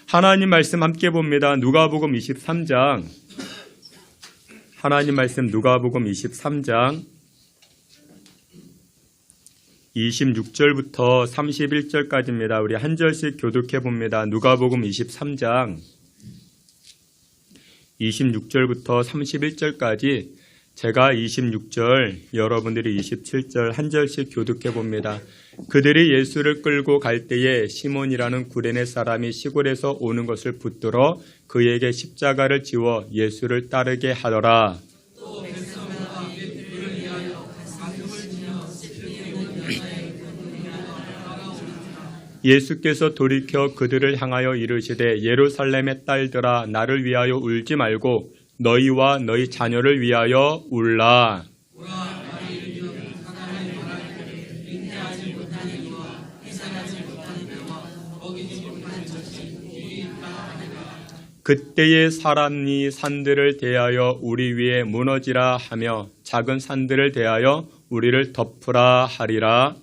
하나님 말씀 함께 봅니다. 누가복음 23장. 하나님 말씀 누가복음 23장 26절부터 31절까지입니다. 우리 한 절씩 교독해 봅니다. 누가복음 23장 26절부터 31절까지 제가 26절, 여러분들이 27절 한 절씩 교독해 봅니다. 그들이 예수를 끌고 갈 때에 시몬이라는 구레네 사람이 시골에서 오는 것을 붙들어 그에게 십자가를 지워 예수를 따르게 하더라. 예수께서 돌이켜 그들을 향하여 이르시되 예루살렘의 딸들아 나를 위하여 울지 말고 너희와 너희 자녀를 위하여 울라. 그때의 사람이 산들을 대하여 우리 위에 무너지라 하며 작은 산들을 대하여 우리를 덮으라 하리라.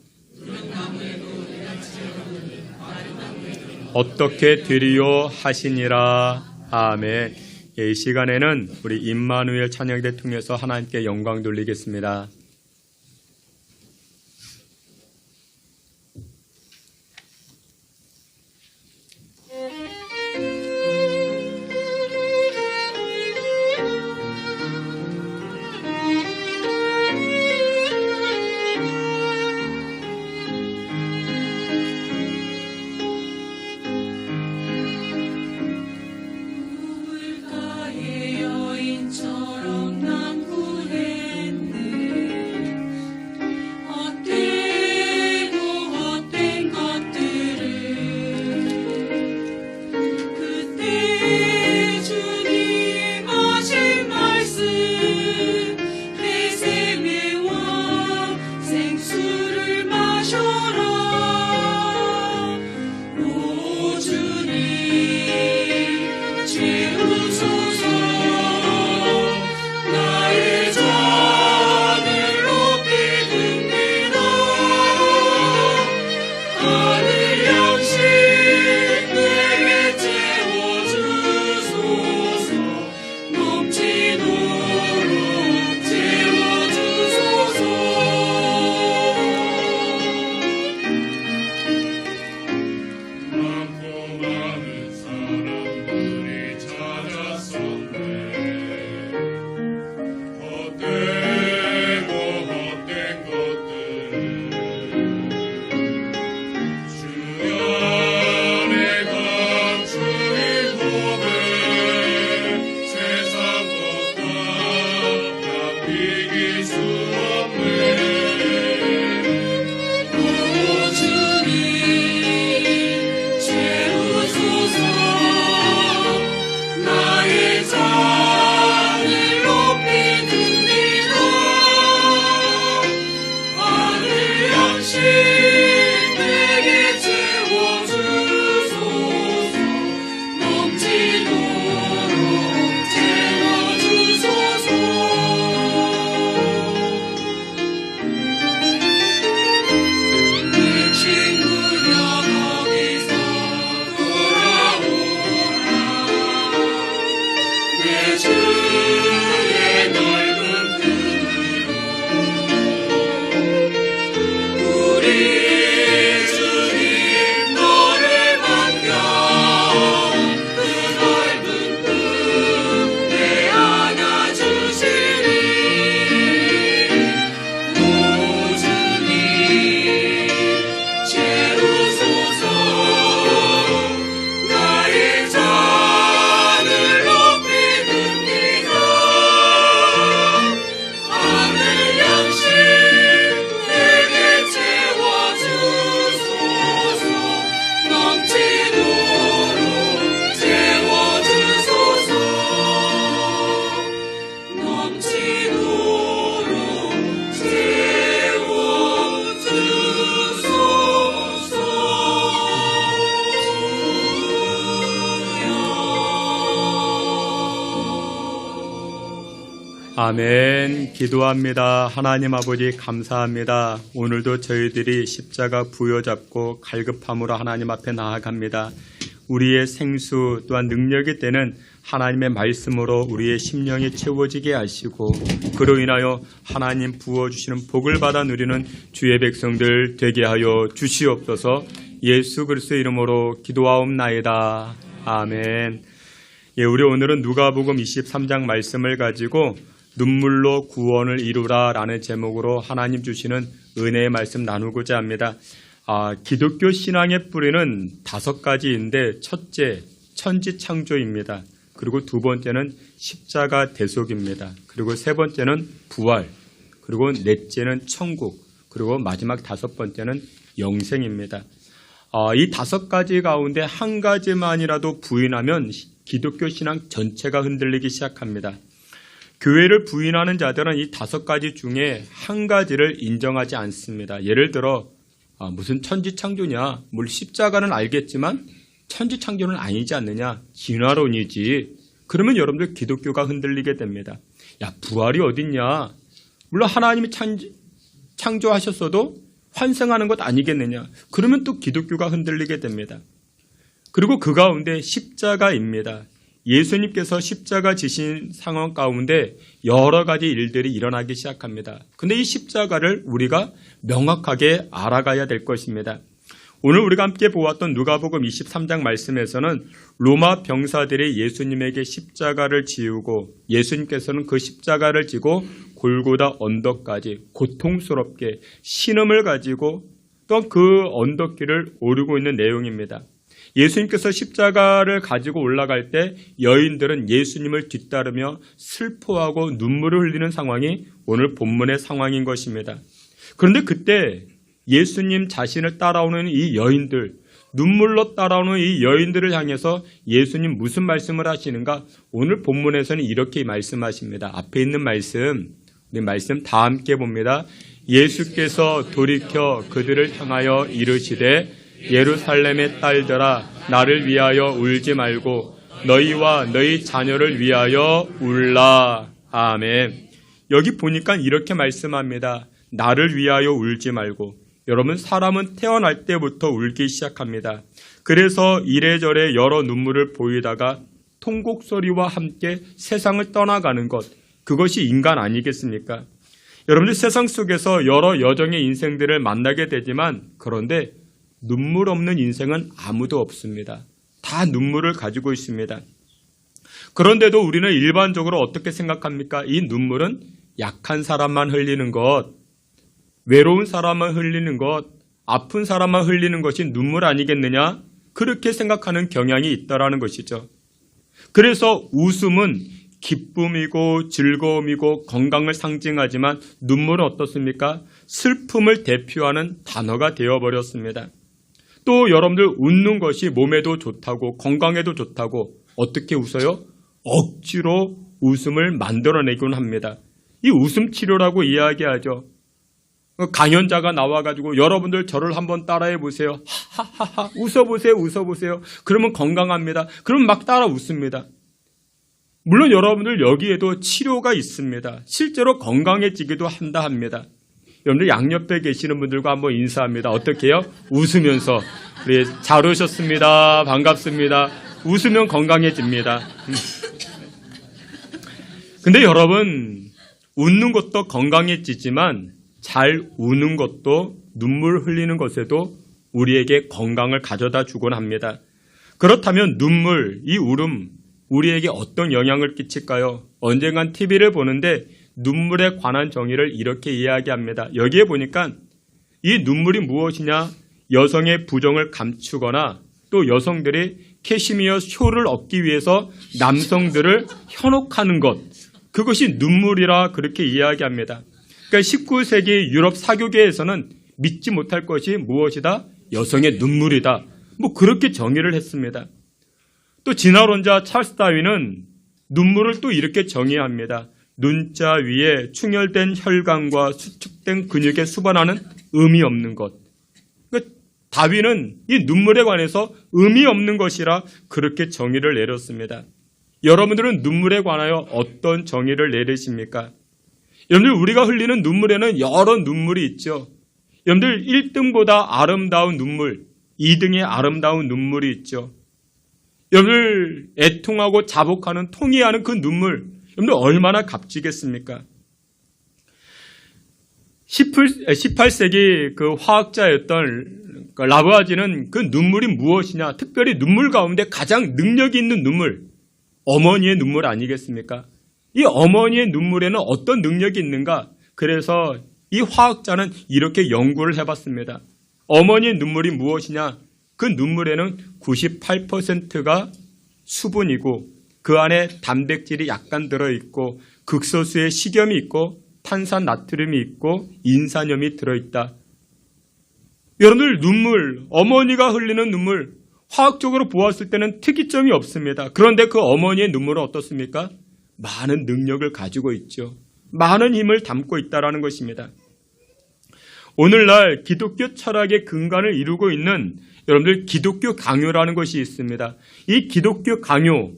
어떻게 되리요 하시니라. 아멘. 이 시간에는 우리 임마누엘 찬양대 통해서 하나님께 영광 돌리겠습니다. 아멘. 기도합니다. 하나님 아버지 감사합니다. 오늘도 저희들이 십자가 부여잡고 갈급함으로 하나님 앞에 나아갑니다. 우리의 생수 또한 능력이 되는 하나님의 말씀으로 우리의 심령이 채워지게 하시고 그로 인하여 하나님 부어주시는 복을 받아 누리는 주의 백성들 되게 하여 주시옵소서. 예수 그리스도의 이름으로 기도하옵나이다. 아멘. 예, 우리 오늘은 누가복음 23장 말씀을 가지고 눈물로 구원을 이루라 라는 제목으로 하나님 주시는 은혜의 말씀 나누고자 합니다. 기독교 신앙의 뿌리는 5가지인데 첫째, 천지창조입니다. 그리고 두 번째는 십자가 대속입니다. 그리고 세 번째는 부활, 그리고 넷째는 천국, 그리고 마지막 5번째는 영생입니다. 이 5가지 가운데 한 가지만이라도 부인하면 기독교 신앙 전체가 흔들리기 시작합니다. 교회를 부인하는 자들은 이 5가지 중에 한 가지를 인정하지 않습니다. 예를 들어 무슨 천지창조냐, 물론 십자가는 알겠지만 천지창조는 아니지 않느냐, 진화론이지. 그러면 여러분들 기독교가 흔들리게 됩니다. 야, 부활이 어딨냐, 물론 하나님이 창조하셨어도 환생하는 것 아니겠느냐, 그러면 또 기독교가 흔들리게 됩니다. 그리고 그 가운데 십자가입니다. 예수님께서 십자가 지신 상황 가운데 여러 가지 일들이 일어나기 시작합니다. 근데 이 십자가를 우리가 명확하게 알아가야 될 것입니다. 오늘 우리가 함께 보았던 누가복음 23장 말씀에서는 로마 병사들이 예수님에게 십자가를 지우고 예수님께서는 그 십자가를 지고 골고다 언덕까지 고통스럽게 신음을 가지고 또 그 언덕길을 오르고 있는 내용입니다. 예수님께서 십자가를 가지고 올라갈 때 여인들은 예수님을 뒤따르며 슬퍼하고 눈물을 흘리는 상황이 오늘 본문의 상황인 것입니다. 그런데 그때 예수님 자신을 따라오는 이 여인들, 눈물로 따라오는 이 여인들을 향해서 예수님 무슨 말씀을 하시는가? 오늘 본문에서는 이렇게 말씀하십니다. 앞에 있는 말씀, 우리 말씀 다 함께 봅니다. 예수께서 돌이켜 그들을 향하여 이르시되 예루살렘의 딸들아, 나를 위하여 울지 말고 너희와 너희 자녀를 위하여 울라. 아멘. 여기 보니까 이렇게 말씀합니다. 나를 위하여 울지 말고. 여러분, 사람은 태어날 때부터 울기 시작합니다. 그래서 이래저래 여러 눈물을 보이다가 통곡 소리와 함께 세상을 떠나가는 것, 그것이 인간 아니겠습니까? 여러분들 세상 속에서 여러 여정의 인생들을 만나게 되지만 그런데 눈물 없는 인생은 아무도 없습니다. 다 눈물을 가지고 있습니다. 그런데도 우리는 일반적으로 어떻게 생각합니까? 이 눈물은 약한 사람만 흘리는 것, 외로운 사람만 흘리는 것, 아픈 사람만 흘리는 것이 눈물 아니겠느냐? 그렇게 생각하는 경향이 있다라는 것이죠. 그래서 웃음은 기쁨이고 즐거움이고 건강을 상징하지만 눈물은 어떻습니까? 슬픔을 대표하는 단어가 되어버렸습니다. 또 여러분들 웃는 것이 몸에도 좋다고 건강에도 좋다고 어떻게 웃어요? 억지로 웃음을 만들어내곤 합니다. 이 웃음 치료라고 이야기하죠. 강연자가 나와가지고 여러분들 저를 한번 따라해 보세요. 하하하하 웃어보세요. 웃어보세요. 그러면 건강합니다. 그러면 막 따라 웃습니다. 물론 여러분들 여기에도 치료가 있습니다. 실제로 건강해지기도 한다 합니다. 여러분들 양옆에 계시는 분들과 한번 인사합니다. 어떻게 해요? 웃으면서. 네, 잘 오셨습니다. 반갑습니다. 웃으면 건강해집니다. 근데 여러분, 웃는 것도 건강해지지만 잘 우는 것도 눈물 흘리는 것에도 우리에게 건강을 가져다 주곤 합니다. 그렇다면 눈물, 이 울음, 우리에게 어떤 영향을 끼칠까요? 언젠간 TV를 보는데 눈물에 관한 정의를 이렇게 이야기합니다. 여기에 보니까 이 눈물이 무엇이냐? 여성의 부정을 감추거나 또 여성들이 캐시미어 쇼를 얻기 위해서 남성들을 현혹하는 것, 그것이 눈물이라 그렇게 이야기합니다. 그러니까 19세기 유럽 사교계에서는 믿지 못할 것이 무엇이다? 여성의 눈물이다. 뭐 그렇게 정의를 했습니다. 또 진화론자 찰스 다윈은 눈물을 또 이렇게 정의합니다. 눈자 위에 충혈된 혈관과 수축된 근육에 수반하는 의미 없는 것. 그러니까 다윈은 이 눈물에 관해서 의미 없는 것이라 그렇게 정의를 내렸습니다. 여러분들은 눈물에 관하여 어떤 정의를 내리십니까? 여러분들 우리가 흘리는 눈물에는 여러 눈물이 있죠. 여러분들 1등보다 아름다운 눈물, 2등의 아름다운 눈물이 있죠. 여러분들 애통하고 자복하는 통회하는 그 눈물, 여러분들 얼마나 값지겠습니까? 18세기 그 화학자였던 라부아지는 그 눈물이 무엇이냐, 특별히 눈물 가운데 가장 능력이 있는 눈물, 어머니의 눈물 아니겠습니까? 이 어머니의 눈물에는 어떤 능력이 있는가? 그래서 이 화학자는 이렇게 연구를 해봤습니다. 어머니의 눈물이 무엇이냐? 그 눈물에는 98%가 수분이고 그 안에 단백질이 약간 들어있고 극소수의 식염이 있고 탄산 나트륨이 있고 인산염이 들어있다. 여러분들 눈물, 어머니가 흘리는 눈물, 화학적으로 보았을 때는 특이점이 없습니다. 그런데 그 어머니의 눈물은 어떻습니까? 많은 능력을 가지고 있죠. 많은 힘을 담고 있다는 것입니다. 오늘날 기독교 철학의 근간을 이루고 있는 여러분들 기독교 강요라는 것이 있습니다. 이 기독교 강요,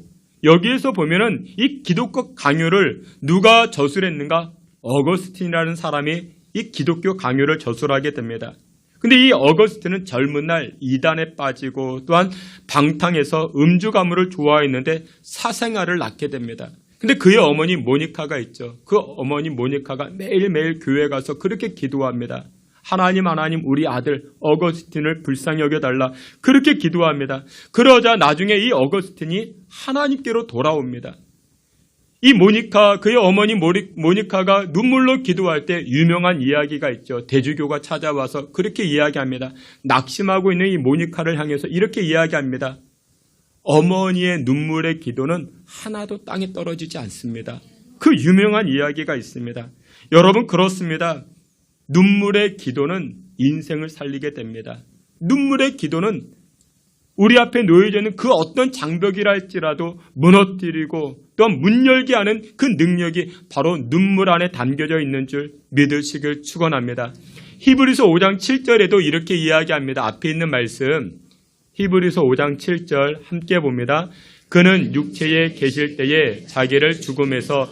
여기에서 보면은 이 기독교 강요를 누가 저술했는가? 어거스틴이라는 사람이 이 기독교 강요를 저술하게 됩니다. 근데 이 어거스틴은 젊은 날 이단에 빠지고 또한 방탕해서 음주 가무를 좋아했는데 사생아를 낳게 됩니다. 근데 그의 어머니 모니카가 있죠. 그 어머니 모니카가 매일매일 교회 가서 그렇게 기도합니다. 하나님 우리 아들 어거스틴을 불쌍히 여겨달라. 그렇게 기도합니다. 그러자 나중에 이 어거스틴이 하나님께로 돌아옵니다. 이 모니카, 그의 어머니 모니카가 눈물로 기도할 때 유명한 이야기가 있죠. 대주교가 찾아와서 그렇게 이야기합니다. 낙심하고 있는 이 모니카를 향해서 이렇게 이야기합니다. 어머니의 눈물의 기도는 하나도 땅에 떨어지지 않습니다. 그 유명한 이야기가 있습니다. 여러분 그렇습니다. 눈물의 기도는 인생을 살리게 됩니다. 눈물의 기도는 우리 앞에 놓여져 있는 그 어떤 장벽이라 할지라도 무너뜨리고 또한 문 열게 하는 그 능력이 바로 눈물 안에 담겨져 있는 줄 믿으시길 축원합니다. 히브리서 5장 7절에도 이렇게 이야기합니다. 앞에 있는 말씀 히브리서 5장 7절 함께 봅니다. 그는 육체에 계실 때에 자기를 죽음에서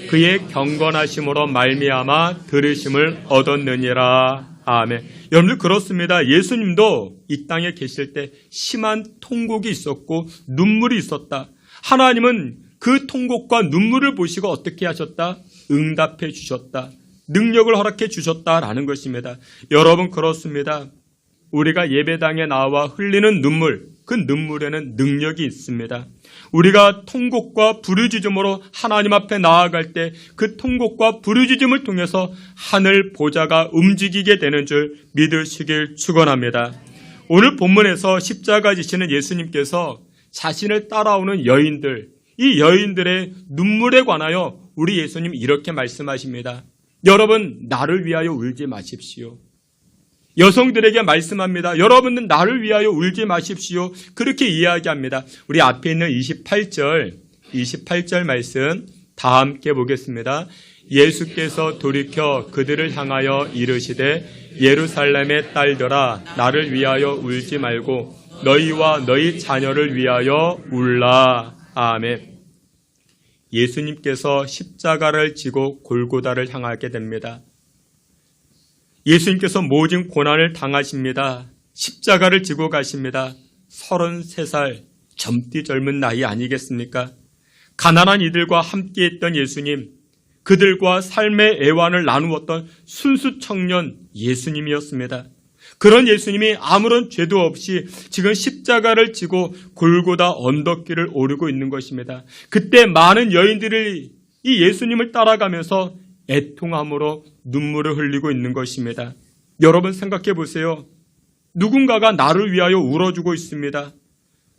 그의 경건하심으로 말미암아 들으심을 얻었느니라. 아멘. 여러분들 그렇습니다. 예수님도 이 땅에 계실 때 심한 통곡이 있었고 눈물이 있었다. 하나님은 그 통곡과 눈물을 보시고 어떻게 하셨다? 응답해 주셨다. 능력을 허락해 주셨다라는 것입니다. 여러분 그렇습니다. 우리가 예배당에 나와 흘리는 눈물, 그 눈물에는 능력이 있습니다. 우리가 통곡과 부르짖음으로 하나님 앞에 나아갈 때 그 통곡과 부르짖음을 통해서 하늘 보좌가 움직이게 되는 줄 믿으시길 축원합니다. 오늘 본문에서 십자가 지시는 예수님께서 자신을 따라오는 여인들, 이 여인들의 눈물에 관하여 우리 예수님 이렇게 말씀하십니다. 여러분 나를 위하여 울지 마십시오. 여성들에게 말씀합니다. 여러분은 나를 위하여 울지 마십시오. 그렇게 이야기합니다. 우리 앞에 있는 28절 말씀 다 함께 보겠습니다. 예수께서 돌이켜 그들을 향하여 이르시되 예루살렘의 딸들아 나를 위하여 울지 말고 너희와 너희 자녀를 위하여 울라. 아멘. 예수님께서 십자가를 지고 골고다를 향하게 됩니다. 예수님께서 모진 고난을 당하십니다. 십자가를 지고 가십니다. 33살 젊디 젊은 나이 아니겠습니까? 가난한 이들과 함께했던 예수님, 그들과 삶의 애환을 나누었던 순수 청년 예수님이었습니다. 그런 예수님이 아무런 죄도 없이 지금 십자가를 지고 골고다 언덕길을 오르고 있는 것입니다. 그때 많은 여인들이 이 예수님을 따라가면서 애통함으로 눈물을 흘리고 있는 것입니다. 여러분 생각해 보세요. 누군가가 나를 위하여 울어주고 있습니다.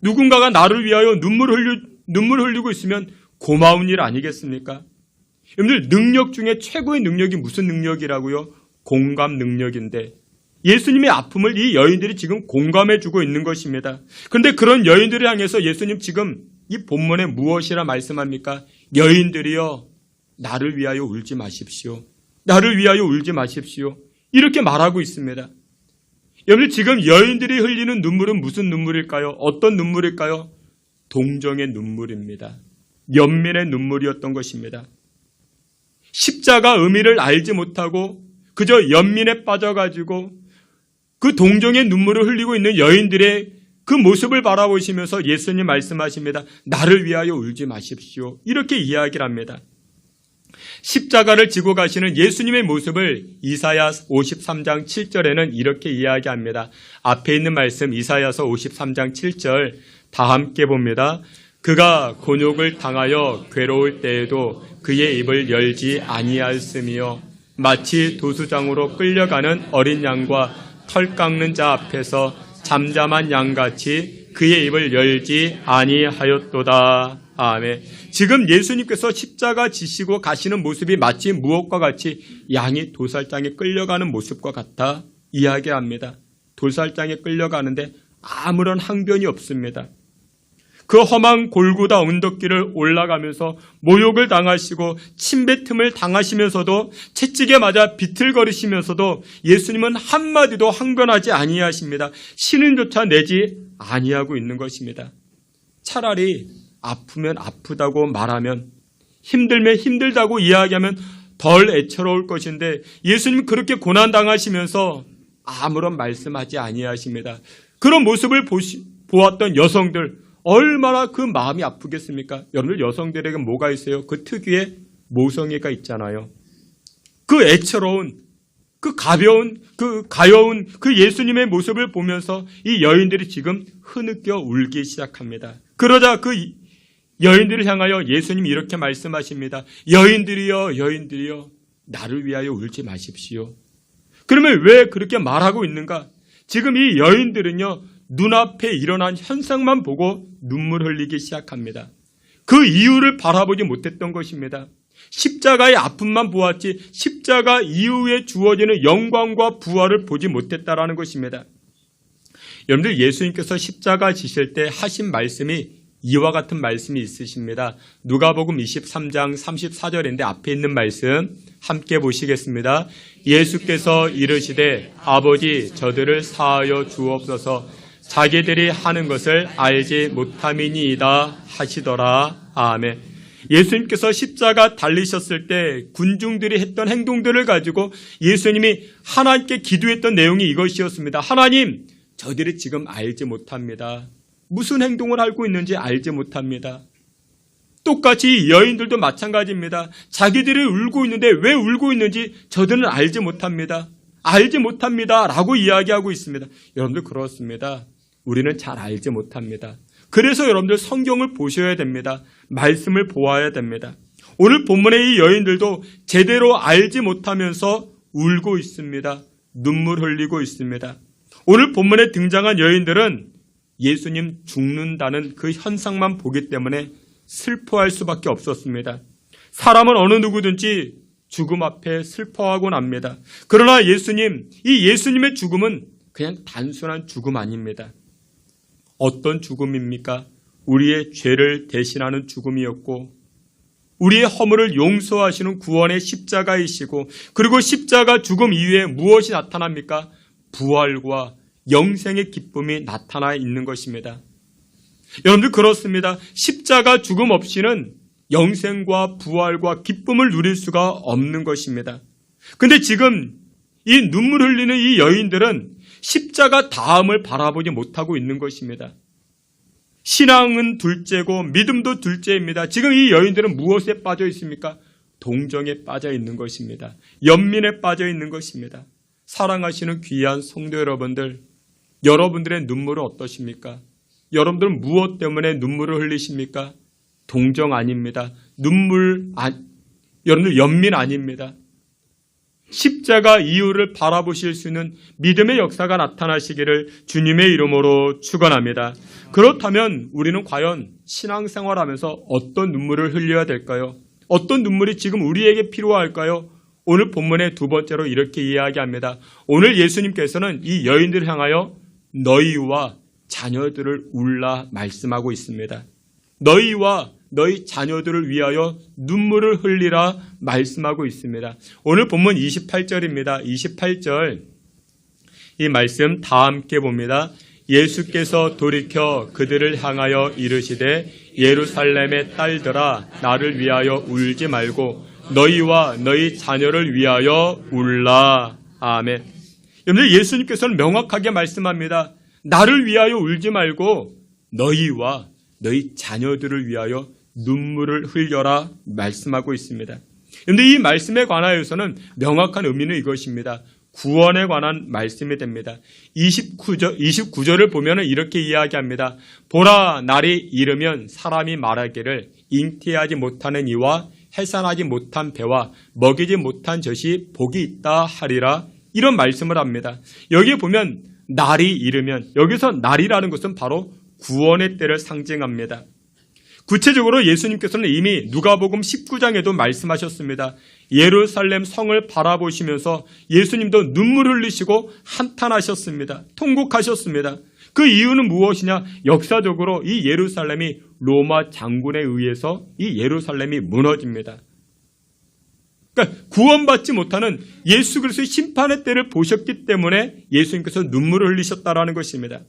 누군가가 나를 위하여 눈물 흘리고 있으면 고마운 일 아니겠습니까? 여러분들 능력 중에 최고의 능력이 무슨 능력이라고요? 공감 능력인데 예수님의 아픔을 이 여인들이 지금 공감해 주고 있는 것입니다. 그런데 그런 여인들을 향해서 예수님 지금 이 본문에 무엇이라 말씀합니까? 여인들이여 나를 위하여 울지 마십시오. 나를 위하여 울지 마십시오. 이렇게 말하고 있습니다. 여러분 지금 여인들이 흘리는 눈물은 무슨 눈물일까요? 어떤 눈물일까요? 동정의 눈물입니다. 연민의 눈물이었던 것입니다. 십자가 의미를 알지 못하고 그저 연민에 빠져가지고 그 동정의 눈물을 흘리고 있는 여인들의 그 모습을 바라보시면서 예수님 말씀하십니다. 나를 위하여 울지 마십시오. 이렇게 이야기를 합니다. 십자가를 지고 가시는 예수님의 모습을 이사야 53장 7절에는 이렇게 이야기합니다. 앞에 있는 말씀 이사야서 53장 7절 다 함께 봅니다. 그가 곤욕을 당하여 괴로울 때에도 그의 입을 열지 아니하였으며 마치 도수장으로 끌려가는 어린 양과 털 깎는 자 앞에서 잠잠한 양같이 그의 입을 열지 아니하였도다. 아멘. 지금 예수님께서 십자가 지시고 가시는 모습이 마치 무엇과 같이 양이 도살장에 끌려가는 모습과 같아 이야기합니다. 도살장에 끌려가는데 아무런 항변이 없습니다. 그 험한 골고다 언덕길을 올라가면서 모욕을 당하시고 침뱉음을 당하시면서도 채찍에 맞아 비틀거리시면서도 예수님은 한마디도 항변하지 아니하십니다. 신음조차 내지 아니하고 있는 것입니다. 차라리 아프면 아프다고 말하면 힘들면 힘들다고 이야기하면 덜 애처로울 것인데 예수님 그렇게 고난당하시면서 아무런 말씀하지 아니하십니다. 그런 모습을 보았던 여성들 얼마나 그 마음이 아프겠습니까? 여러분들 여성들에게 뭐가 있어요? 그 특유의 모성애가 있잖아요. 그 애처로운, 그 가벼운, 그 가여운 그 예수님의 모습을 보면서 이 여인들이 지금 흐느껴 울기 시작합니다. 그러자 그 여인들을 향하여 예수님이 이렇게 말씀하십니다. 여인들이여, 여인들이여, 나를 위하여 울지 마십시오. 그러면 왜 그렇게 말하고 있는가? 지금 이 여인들은요, 눈앞에 일어난 현상만 보고 눈물 흘리기 시작합니다. 그 이유를 바라보지 못했던 것입니다. 십자가의 아픔만 보았지 십자가 이후에 주어지는 영광과 부활을 보지 못했다라는 것입니다. 여러분들 예수님께서 십자가 지실 때 하신 말씀이 이와 같은 말씀이 있으십니다. 누가복음 23장 34절인데 앞에 있는 말씀 함께 보시겠습니다. 예수께서 이르시되 아버지 저들을 사하여 주옵소서 자기들이 하는 것을 알지 못함이니이다 하시더라. 아멘. 예수님께서 십자가 달리셨을 때 군중들이 했던 행동들을 가지고 예수님이 하나님께 기도했던 내용이 이것이었습니다. 하나님, 저들이 지금 알지 못합니다. 무슨 행동을 하고 있는지 알지 못합니다. 똑같이 여인들도 마찬가지입니다. 자기들이 울고 있는데 왜 울고 있는지 저들은 알지 못합니다. 알지 못합니다 라고 이야기하고 있습니다. 여러분들 그렇습니다. 우리는 잘 알지 못합니다. 그래서 여러분들 성경을 보셔야 됩니다. 말씀을 보아야 됩니다. 오늘 본문의 이 여인들도 제대로 알지 못하면서 울고 있습니다. 눈물 흘리고 있습니다. 오늘 본문에 등장한 여인들은 예수님 죽는다는 그 현상만 보기 때문에 슬퍼할 수밖에 없었습니다. 사람은 어느 누구든지 죽음 앞에 슬퍼하곤 합니다. 그러나 예수님, 이 예수님의 죽음은 그냥 단순한 죽음 아닙니다. 어떤 죽음입니까? 우리의 죄를 대신하는 죽음이었고 우리의 허물을 용서하시는 구원의 십자가이시고 그리고 십자가 죽음 이후에 무엇이 나타납니까? 부활과 영생의 기쁨이 나타나 있는 것입니다. 여러분들 그렇습니다. 십자가 죽음 없이는 영생과 부활과 기쁨을 누릴 수가 없는 것입니다. 근데 지금 이 눈물 흘리는 이 여인들은 십자가 다음을 바라보지 못하고 있는 것입니다. 신앙은 둘째고 믿음도 둘째입니다. 지금 이 여인들은 무엇에 빠져 있습니까? 동정에 빠져 있는 것입니다. 연민에 빠져 있는 것입니다. 사랑하시는 귀한 성도 여러분들, 여러분들의 눈물은 어떠십니까? 여러분들은 무엇 때문에 눈물을 흘리십니까? 동정 아닙니다. 여러분들 연민 아닙니다. 십자가 이유를 바라보실 수 있는 믿음의 역사가 나타나시기를 주님의 이름으로 축원합니다. 그렇다면 우리는 과연 신앙생활하면서 어떤 눈물을 흘려야 될까요? 어떤 눈물이 지금 우리에게 필요할까요? 오늘 본문의 두 번째로 이렇게 이야기합니다. 오늘 예수님께서는 이 여인들을 향하여 너희와 자녀들을 울라 말씀하고 있습니다. 너희와 너희 자녀들을 위하여 눈물을 흘리라 말씀하고 있습니다. 오늘 본문 28절입니다. 28절 이 말씀 다 함께 봅니다. 예수께서 돌이켜 그들을 향하여 이르시되 예루살렘의 딸들아 나를 위하여 울지 말고 너희와 너희 자녀를 위하여 울라. 아멘. 여러분들, 예수님께서는 명확하게 말씀합니다. 나를 위하여 울지 말고 너희와 너희 자녀들을 위하여 눈물을 흘려라 말씀하고 있습니다. 그런데 이 말씀에 관하여서는 명확한 의미는 이것입니다. 구원에 관한 말씀이 됩니다. 29절을 보면 이렇게 이야기합니다. 보라, 날이 이르면 사람이 말하기를 잉태하지 못하는 이와 해산하지 못한 배와 먹이지 못한 젖이 복이 있다 하리라. 이런 말씀을 합니다. 여기에 보면 날이 이르면, 여기서 날이라는 것은 바로 구원의 때를 상징합니다. 구체적으로 예수님께서는 이미 누가복음 19장에도 말씀하셨습니다. 예루살렘 성을 바라보시면서 예수님도 눈물 흘리시고 한탄하셨습니다. 통곡하셨습니다. 그 이유는 무엇이냐? 역사적으로 이 예루살렘이 로마 장군에 의해서 이 예루살렘이 무너집니다. 그러니까 구원받지 못하는 예수 그리스도의 심판의 때를 보셨기 때문에 예수님께서 눈물을 흘리셨다라는 것입니다.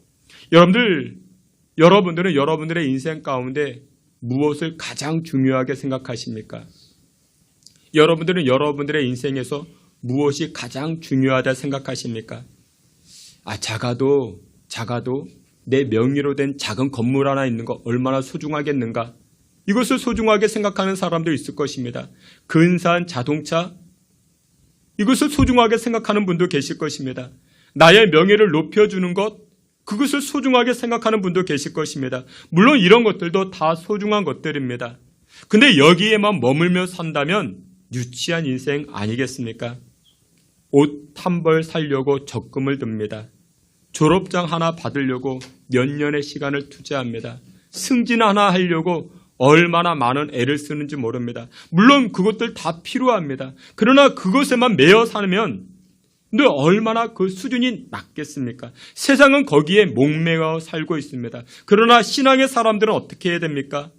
여러분들은 여러분들의 인생 가운데 무엇을 가장 중요하게 생각하십니까? 여러분들은 여러분들의 인생에서 무엇이 가장 중요하다 생각하십니까? 작아도 내 명의로 된 작은 건물 하나 있는 거 얼마나 소중하겠는가? 이것을 소중하게 생각하는 사람도 있을 것입니다. 근사한 자동차, 이것을 소중하게 생각하는 분도 계실 것입니다. 나의 명예를 높여주는 것, 그것을 소중하게 생각하는 분도 계실 것입니다. 물론 이런 것들도 다 소중한 것들입니다. 근데 여기에만 머물며 산다면 유치한 인생 아니겠습니까? 옷 한 벌 살려고 적금을 듭니다. 졸업장 하나 받으려고 몇 년의 시간을 투자합니다. 승진 하나 하려고 얼마나 많은 애를 쓰는지 모릅니다. 물론 그것들 다 필요합니다. 그러나 그것에만 매여 살면 근데 얼마나 그 수준이 낮겠습니까? 세상은 거기에 목매어 살고 있습니다. 그러나 신앙의 사람들은 어떻게 해야 됩니까?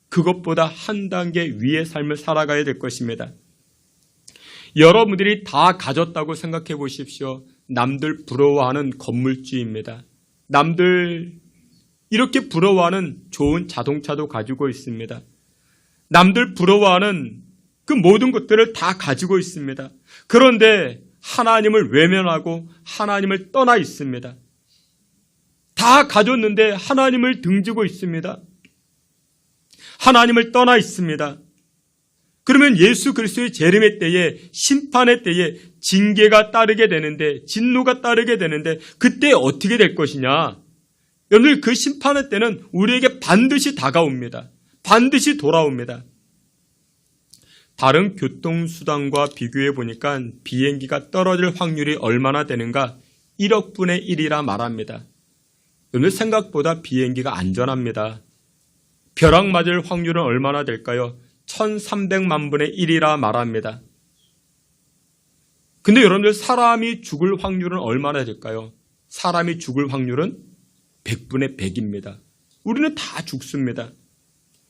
그것보다 한 단계 위의 삶을 살아가야 될 것입니다. 여러분들이 다 가졌다고 생각해 보십시오. 남들 부러워하는 건물주입니다. 남들 이렇게 부러워하는 좋은 자동차도 가지고 있습니다. 남들 부러워하는 그 모든 것들을 다 가지고 있습니다. 그런데 하나님을 외면하고 하나님을 떠나 있습니다. 다 가졌는데 하나님을 등지고 있습니다. 하나님을 떠나 있습니다. 그러면 예수 그리스도의 재림의 때에, 심판의 때에 징계가 따르게 되는데, 진노가 따르게 되는데 그때 어떻게 될 것이냐? 여러분들, 그 심판의 때는 우리에게 반드시 다가옵니다. 반드시 돌아옵니다. 다른 교통수단과 비교해 보니까 비행기가 떨어질 확률이 얼마나 되는가? 1억 분의 1이라 말합니다. 여러분, 생각보다 비행기가 안전합니다. 벼락 맞을 확률은 얼마나 될까요? 1300만 분의 1이라 말합니다. 근데 여러분들, 사람이 죽을 확률은 얼마나 될까요? 사람이 죽을 확률은 100분의 100입니다. 우리는 다 죽습니다.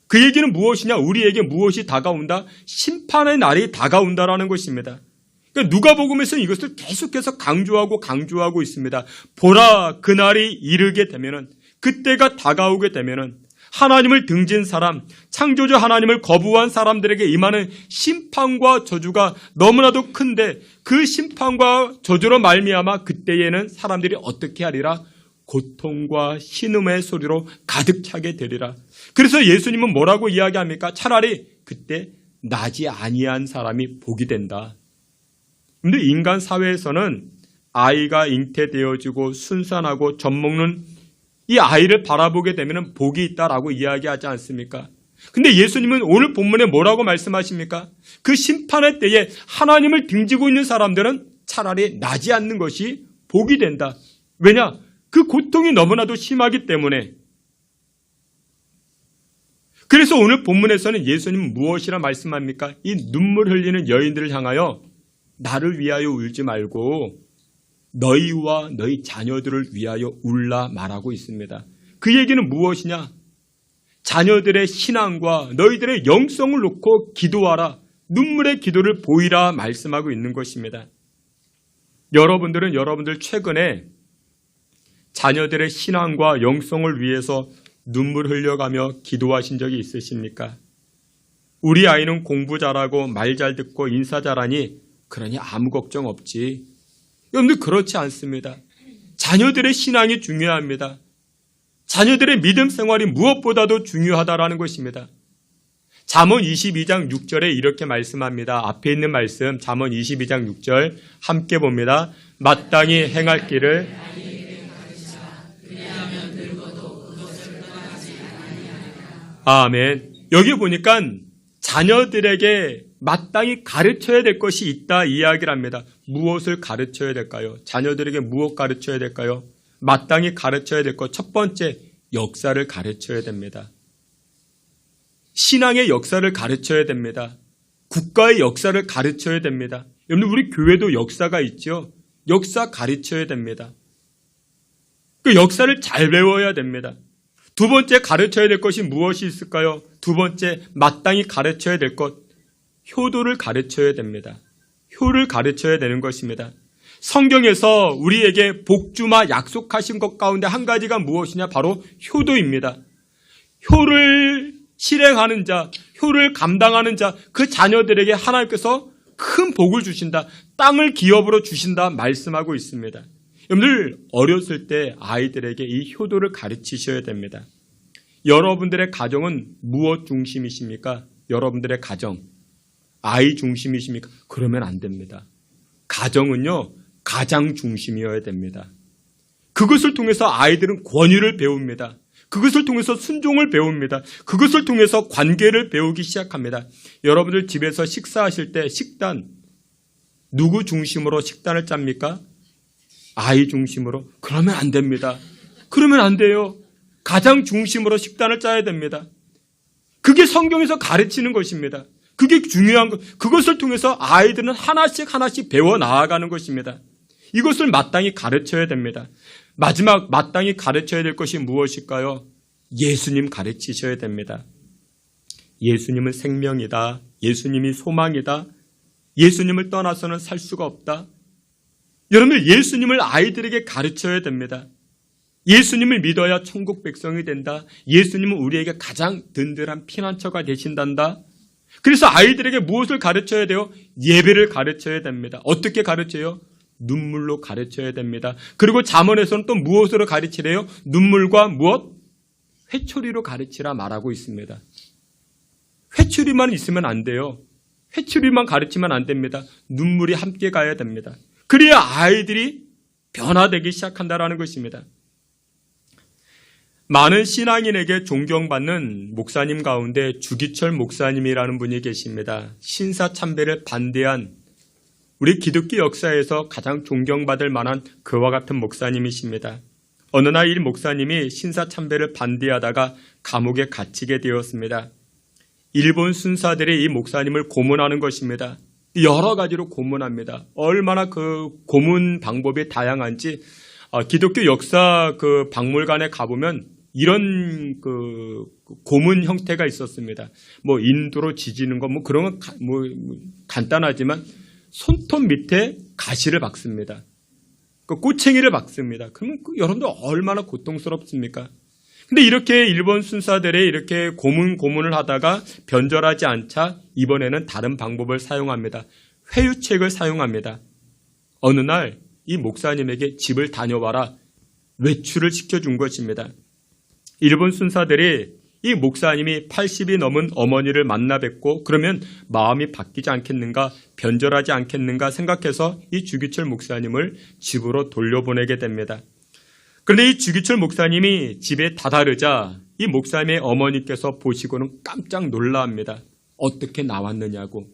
그 얘기는 무엇이냐? 우리에게 무엇이 다가온다? 심판의 날이 다가온다라는 것입니다. 그러니까 누가복음에서는 이것을 계속해서 강조하고 있습니다. 보라, 그날이 이르게 되면은, 그때가 다가오게 되면은 하나님을 등진 사람, 창조주 하나님을 거부한 사람들에게 임하는 심판과 저주가 너무나도 큰데, 그 심판과 저주로 말미암아 그때에는 사람들이 어떻게 하리라? 고통과 신음의 소리로 가득 차게 되리라. 그래서 예수님은 뭐라고 이야기합니까? 차라리 그때 나지 아니한 사람이 복이 된다. 그런데 인간 사회에서는 아이가 잉태되어지고 순산하고 젖먹는 이 아이를 바라보게 되면 복이 있다라고 이야기하지 않습니까? 근데 예수님은 오늘 본문에 뭐라고 말씀하십니까? 그 심판의 때에 하나님을 등지고 있는 사람들은 차라리 나지 않는 것이 복이 된다. 왜냐? 그 고통이 너무나도 심하기 때문에. 그래서 오늘 본문에서는 예수님은 무엇이라 말씀합니까? 이 눈물 흘리는 여인들을 향하여 나를 위하여 울지 말고 너희와 너희 자녀들을 위하여 울라 말하고 있습니다. 그 얘기는 무엇이냐? 자녀들의 신앙과 너희들의 영성을 놓고 기도하라. 눈물의 기도를 보이라 말씀하고 있는 것입니다. 여러분들 최근에 자녀들의 신앙과 영성을 위해서 눈물 흘려가며 기도하신 적이 있으십니까? 우리 아이는 공부 잘하고 말 잘 듣고 인사 잘하니 그러니 아무 걱정 없지. 여러분들 그렇지 않습니다. 자녀들의 신앙이 중요합니다. 자녀들의 믿음 생활이 무엇보다도 중요하다라는 것입니다. 잠언 22장 6절에 이렇게 말씀합니다. 앞에 있는 말씀 잠언 22장 6절 함께 봅니다. 마땅히 행할 길을 아멘. 여기 보니까 자녀들에게 마땅히 가르쳐야 될 것이 있다 이야기를 합니다. 무엇을 가르쳐야 될까요? 자녀들에게 무엇 가르쳐야 될까요? 마땅히 가르쳐야 될 것 첫 번째, 역사를 가르쳐야 됩니다. 신앙의 역사를 가르쳐야 됩니다. 국가의 역사를 가르쳐야 됩니다. 여러분 우리 교회도 역사가 있죠. 역사 가르쳐야 됩니다. 그 역사를 잘 배워야 됩니다. 두 번째 가르쳐야 될 것이 무엇이 있을까요? 두 번째 마땅히 가르쳐야 될 것, 효도를 가르쳐야 됩니다. 효를 가르쳐야 되는 것입니다. 성경에서 우리에게 복주마 약속하신 것 가운데 한 가지가 무엇이냐? 바로 효도입니다. 효를 실행하는 자, 효를 감당하는 자, 그 자녀들에게 하나님께서 큰 복을 주신다. 땅을 기업으로 주신다 말씀하고 있습니다. 여러분들 어렸을 때 아이들에게 이 효도를 가르치셔야 됩니다. 여러분들의 가정은 무엇 중심이십니까? 여러분들의 가정, 아이 중심이십니까? 그러면 안 됩니다. 가정은요, 가장 중심이어야 됩니다. 그것을 통해서 아이들은 권위를 배웁니다. 그것을 통해서 순종을 배웁니다. 그것을 통해서 관계를 배우기 시작합니다. 여러분들 집에서 식사하실 때 식단, 누구 중심으로 식단을 짭니까? 아이 중심으로? 그러면 안 됩니다. 그러면 안 돼요. 가장 중심으로 식단을 짜야 됩니다. 그게 성경에서 가르치는 것입니다. 그게 중요한 것. 그것을 통해서 아이들은 하나씩 하나씩 배워 나아가는 것입니다. 이것을 마땅히 가르쳐야 됩니다. 마지막 마땅히 가르쳐야 될 것이 무엇일까요? 예수님 가르치셔야 됩니다. 예수님은 생명이다. 예수님이 소망이다. 예수님을 떠나서는 살 수가 없다. 여러분 예수님을 아이들에게 가르쳐야 됩니다. 예수님을 믿어야 천국 백성이 된다. 예수님은 우리에게 가장 든든한 피난처가 되신단다. 그래서 아이들에게 무엇을 가르쳐야 돼요? 예배를 가르쳐야 됩니다. 어떻게 가르쳐요? 눈물로 가르쳐야 됩니다. 그리고 잠언에서는 또 무엇으로 가르치래요? 눈물과 무엇? 회초리로 가르치라 말하고 있습니다. 회초리만 있으면 안 돼요. 회초리만 가르치면 안 됩니다. 눈물이 함께 가야 됩니다. 그래야 아이들이 변화되기 시작한다는 것입니다. 많은 신앙인에게 존경받는 목사님 가운데 주기철 목사님이라는 분이 계십니다. 신사참배를 반대한 우리 기독교 역사에서 가장 존경받을 만한 그와 같은 목사님이십니다. 어느 날 이 목사님이 신사참배를 반대하다가 감옥에 갇히게 되었습니다. 일본 순사들이 이 목사님을 고문하는 것입니다. 여러 가지로 고문합니다. 얼마나 그 고문 방법이 다양한지 기독교 역사 그 박물관에 가보면 이런 그 고문 형태가 있었습니다. 뭐 인두로 지지는 거 뭐 그런 건 뭐 간단하지만 손톱 밑에 가시를 박습니다. 그 꼬챙이를 박습니다. 그러면 여러분들 얼마나 고통스럽습니까? 근데 이렇게 일본 순사들이 이렇게 고문을 하다가 변절하지 않자 이번에는 다른 방법을 사용합니다. 회유책을 사용합니다. 어느 날 이 목사님에게 집을 다녀와라 외출을 시켜준 것입니다. 일본 순사들이 이 목사님이 80이 넘은 어머니를 만나 뵙고 그러면 마음이 바뀌지 않겠는가, 변절하지 않겠는가 생각해서 이 주기철 목사님을 집으로 돌려보내게 됩니다. 그런데 이 주기철 목사님이 집에 다다르자 이 목사님의 어머니께서 보시고는 깜짝 놀라합니다. 어떻게 나왔느냐고.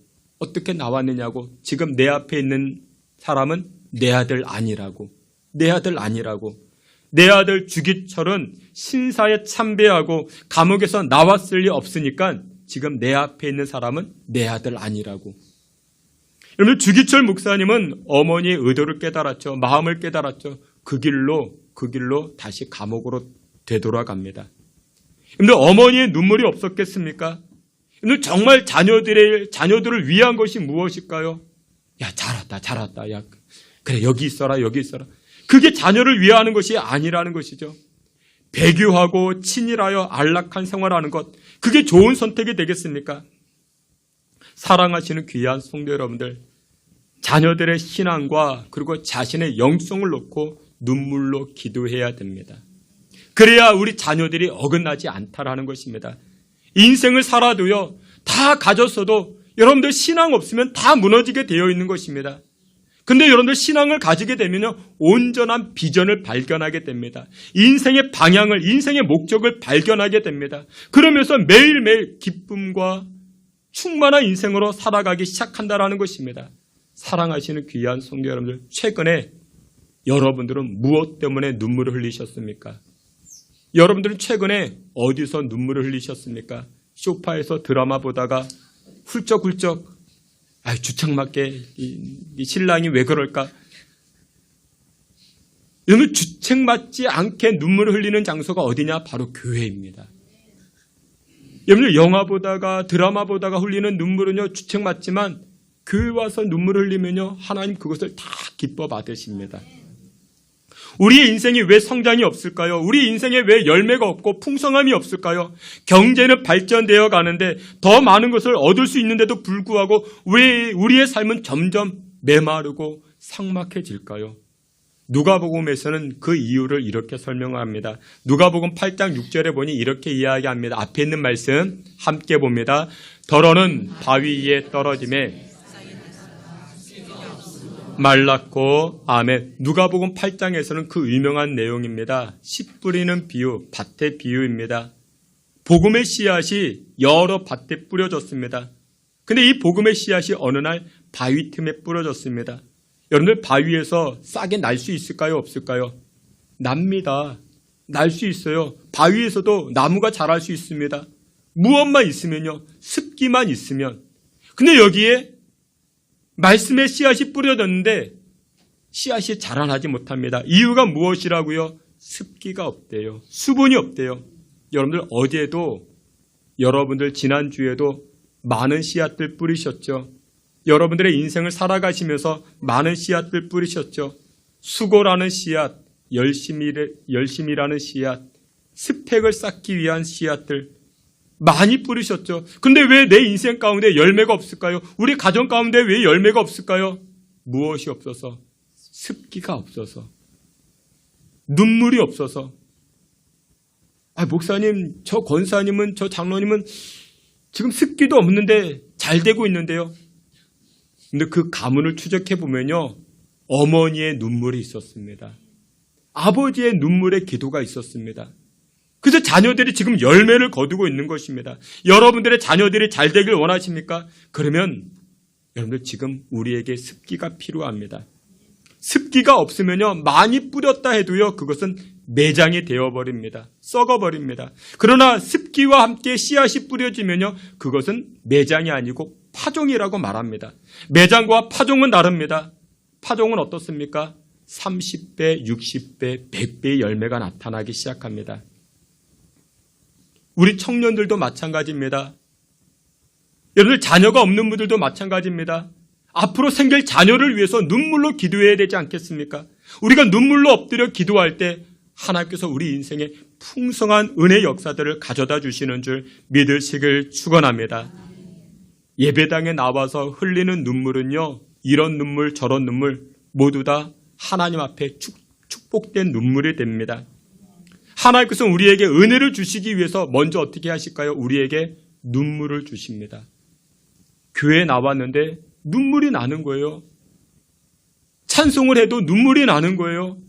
지금 내 앞에 있는 사람은 내 아들 아니라고. 내 아들 주기철은 신사에 참배하고 감옥에서 나왔을 리 없으니까 지금 내 앞에 있는 사람은 내 아들 아니라고. 여러분 주기철 목사님은 어머니의 의도를 깨달았죠. 마음을 깨달았죠. 그 길로 다시 감옥으로 되돌아갑니다. 여러분 어머니의 눈물이 없었겠습니까? 여러분 정말 자녀들을 위한 것이 무엇일까요? 야 잘왔다. 야 그래 여기 있어라. 그게 자녀를 위하는 것이 아니라는 것이죠. 배교하고 친일하여 안락한 생활하는 것, 그게 좋은 선택이 되겠습니까? 사랑하시는 귀한 성도 여러분들, 자녀들의 신앙과 그리고 자신의 영성을 놓고 눈물로 기도해야 됩니다. 그래야 우리 자녀들이 어긋나지 않다라는 것입니다. 인생을 살아도요, 다 가졌어도 여러분들 신앙 없으면 다 무너지게 되어 있는 것입니다. 근데 여러분들 신앙을 가지게 되면요, 온전한 비전을 발견하게 됩니다. 인생의 방향을, 인생의 목적을 발견하게 됩니다. 그러면서 매일매일 기쁨과 충만한 인생으로 살아가기 시작한다라는 것입니다. 사랑하시는 귀한 성도 여러분들, 최근에 여러분들은 무엇 때문에 눈물을 흘리셨습니까? 여러분들은 최근에 어디서 눈물을 흘리셨습니까? 소파에서 드라마 보다가 훌쩍훌쩍 주책맞게 이 신랑이 왜 그럴까? 여러분, 주책맞지 않게 눈물을 흘리는 장소가 어디냐? 바로 교회입니다. 여러분들 영화 보다가 드라마 보다가 흘리는 눈물은요, 주책맞지만 교회 와서 눈물을 흘리면요, 하나님 그것을 다 기뻐 받으십니다. 우리의 인생이 왜 성장이 없을까요? 우리 인생에 왜 열매가 없고 풍성함이 없을까요? 경제는 발전되어 가는데 더 많은 것을 얻을 수 있는데도 불구하고 왜 우리의 삶은 점점 메마르고 삭막해질까요? 누가복음에서는 그 이유를 이렇게 설명합니다. 누가복음 8장 6절에 보니 이렇게 이야기합니다. 앞에 있는 말씀 함께 봅니다. 더러는 바위 위에 떨어짐에 말랐고, 아멘. 누가복음 8장에서는 그 유명한 내용입니다. 씨 뿌리는 비유, 밭의 비유입니다. 복음의 씨앗이 여러 밭에 뿌려졌습니다. 근데 이 복음의 씨앗이 어느 날 바위 틈에 뿌려졌습니다. 여러분들 바위에서 싹이 날 수 있을까요? 없을까요? 납니다. 날 수 있어요. 바위에서도 나무가 자랄 수 있습니다. 무엇만 있으면요, 습기만 있으면. 근데 여기에 말씀의 씨앗이 뿌려졌는데 씨앗이 자라나지 못합니다. 이유가 무엇이라고요? 습기가 없대요. 수분이 없대요. 여러분들 어제도, 여러분들 지난주에도 많은 씨앗들 뿌리셨죠. 여러분들의 인생을 살아가시면서 많은 씨앗들 뿌리셨죠. 수고라는 씨앗, 열심이라는 씨앗, 스펙을 쌓기 위한 씨앗들 많이 뿌리셨죠. 근데 왜 내 인생 가운데 열매가 없을까요? 우리 가정 가운데 왜 열매가 없을까요? 무엇이 없어서? 습기가 없어서. 눈물이 없어서. 목사님, 저 권사님은, 저 장로님은 지금 습기도 없는데 잘 되고 있는데요. 근데 그 가문을 추적해 보면요, 어머니의 눈물이 있었습니다. 아버지의 눈물의 기도가 있었습니다. 그래서 자녀들이 지금 열매를 거두고 있는 것입니다. 여러분들의 자녀들이 잘 되길 원하십니까? 그러면 여러분들 지금 우리에게 습기가 필요합니다. 습기가 없으면요, 많이 뿌렸다 해도요, 그것은 매장이 되어버립니다. 썩어버립니다. 그러나 습기와 함께 씨앗이 뿌려지면요, 그것은 매장이 아니고 파종이라고 말합니다. 매장과 파종은 다릅니다. 파종은 어떻습니까? 30배, 60배, 100배의 열매가 나타나기 시작합니다. 우리 청년들도 마찬가지입니다. 여러분들 자녀가 없는 분들도 마찬가지입니다. 앞으로 생길 자녀를 위해서 눈물로 기도해야 되지 않겠습니까? 우리가 눈물로 엎드려 기도할 때 하나님께서 우리 인생에 풍성한 은혜 역사들을 가져다 주시는 줄 믿으시길 축원합니다. 예배당에 나와서 흘리는 눈물은요, 이런 눈물 저런 눈물 모두 다 하나님 앞에 축복된 눈물이 됩니다. 하나님께서 우리에게 은혜를 주시기 위해서 먼저 어떻게 하실까요? 우리에게 눈물을 주십니다. 교회에 나왔는데 눈물이 나는 거예요. 찬송을 해도 눈물이 나는 거예요.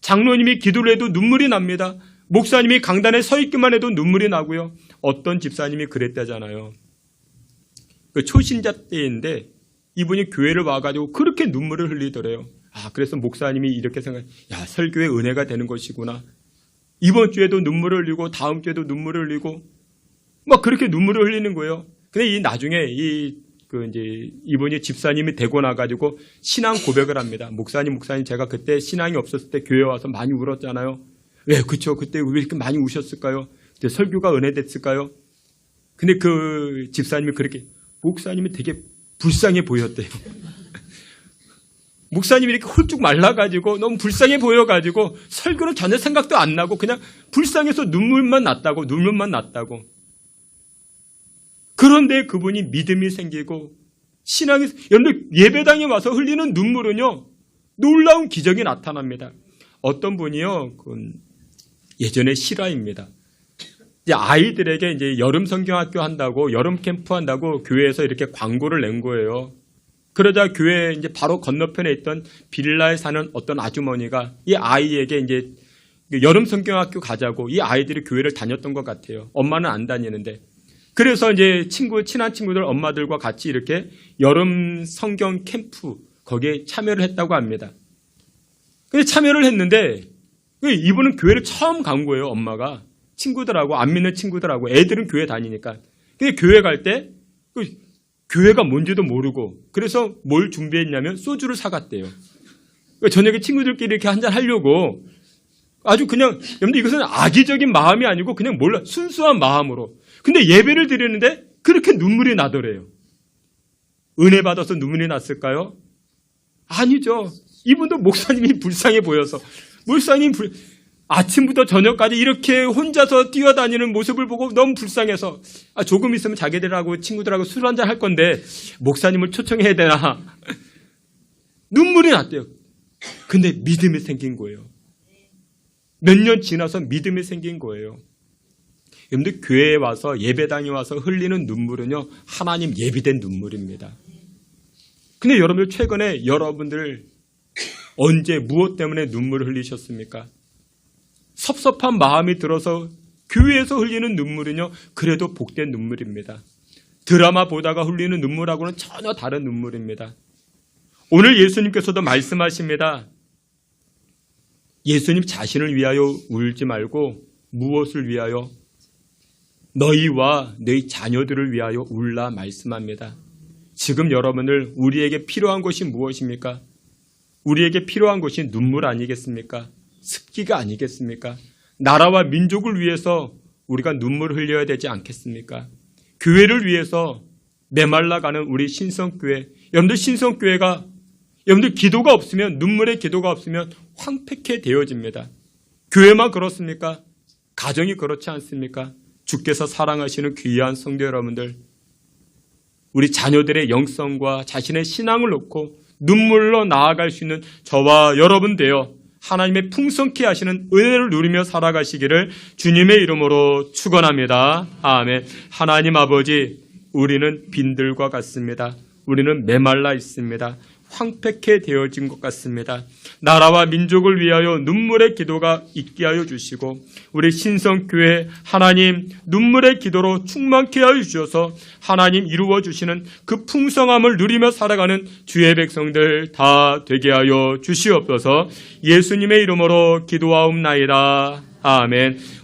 장로님이 기도를 해도 눈물이 납니다. 목사님이 강단에 서 있기만 해도 눈물이 나고요. 어떤 집사님이 그랬다잖아요. 그 초신자 때인데 이분이 교회를 와가지고 그렇게 눈물을 흘리더래요. 그래서 목사님이 이렇게 설교에 은혜가 되는 것이구나. 이번 주에도 눈물을 흘리고 다음 주에도 눈물을 흘리고 막 그렇게 눈물을 흘리는 거예요. 근데 나중에 이분이 집사님이 되고 나가지고 신앙 고백을 합니다. 목사님 제가 그때 신앙이 없었을 때 교회 와서 많이 울었잖아요. 왜? 그쵸. 그때 왜 이렇게 많이 우셨을까요? 그때 설교가 은혜됐을까요? 근데 그 집사님이 그렇게 목사님이 되게 불쌍해 보였대요. 목사님이 이렇게 홀쭉 말라가지고 너무 불쌍해 보여가지고 설교는 전혀 생각도 안 나고 그냥 불쌍해서 눈물만 났다고. 그런데 그분이 믿음이 생기고 신앙이, 여러분들 예배당에 와서 흘리는 눈물은요, 놀라운 기적이 나타납니다. 어떤 분이요, 그건 예전에 실화입니다. 이제 아이들에게 이제 여름 성경학교 한다고, 여름 캠프 한다고 교회에서 이렇게 광고를 낸 거예요. 그러자 교회 이제 바로 건너편에 있던 빌라에 사는 어떤 아주머니가 이 아이에게 이제 여름 성경학교 가자고, 이 아이들이 교회를 다녔던 것 같아요. 엄마는 안 다니는데. 그래서 이제 친한 친구들 엄마들과 같이 이렇게 여름 성경 캠프 거기에 참여를 했다고 합니다. 근데 참여를 했는데 이분은 교회를 처음 간 거예요. 엄마가 친구들하고, 안 믿는 친구들하고, 애들은 교회 다니니까. 근데 교회 갈 때 교회가 뭔지도 모르고, 그래서 뭘 준비했냐면 소주를 사갔대요. 저녁에 친구들끼리 이렇게 한잔 하려고 아주 그냥, 여러분들 이것은 악의적인 마음이 아니고 그냥 몰라, 순수한 마음으로. 근데 예배를 드리는데 그렇게 눈물이 나더래요. 은혜 받아서 눈물이 났을까요? 아니죠. 이분도 목사님이 불쌍해 보여서, 아침부터 저녁까지 이렇게 혼자서 뛰어다니는 모습을 보고 너무 불쌍해서, 조금 있으면 자기들하고 친구들하고 술 한잔 할 건데 목사님을 초청해야 되나. 눈물이 났대요. 근데 믿음이 생긴 거예요. 몇 년 지나서 믿음이 생긴 거예요. 여러분들 교회에 와서, 예배당에 와서 흘리는 눈물은요, 하나님 예비된 눈물입니다. 근데 여러분들 최근에 여러분들 언제 무엇 때문에 눈물을 흘리셨습니까? 섭섭한 마음이 들어서 교회에서 흘리는 눈물은요, 그래도 복된 눈물입니다. 드라마 보다가 흘리는 눈물하고는 전혀 다른 눈물입니다. 오늘 예수님께서도 말씀하십니다. 예수님 자신을 위하여 울지 말고 무엇을 위하여? 너희와 너희 자녀들을 위하여 울라 말씀합니다. 지금 여러분들 우리에게 필요한 것이 무엇입니까? 우리에게 필요한 것이 눈물 아니겠습니까? 습기가 아니겠습니까? 나라와 민족을 위해서 우리가 눈물을 흘려야 되지 않겠습니까? 교회를 위해서 메말라가는 우리 신성교회, 여러분들 신성교회가, 여러분들 기도가 없으면, 눈물의 기도가 없으면 황폐케 되어집니다. 교회만 그렇습니까? 가정이 그렇지 않습니까? 주께서 사랑하시는 귀한 성도 여러분들, 우리 자녀들의 영성과 자신의 신앙을 놓고 눈물로 나아갈 수 있는 저와 여러분 되어 하나님의 풍성케 하시는 은혜를 누리며 살아가시기를 주님의 이름으로 축원합니다. 아멘. 하나님 아버지, 우리는 빈들과 같습니다. 우리는 메말라 있습니다. 황폐케 되어진 것 같습니다. 나라와 민족을 위하여 눈물의 기도가 있게 하여 주시고, 우리 신성교회 하나님 눈물의 기도로 충만케 하여 주셔서 하나님 이루어 주시는 그 풍성함을 누리며 살아가는 주의 백성들 다 되게 하여 주시옵소서. 예수님의 이름으로 기도하옵나이다. 아멘.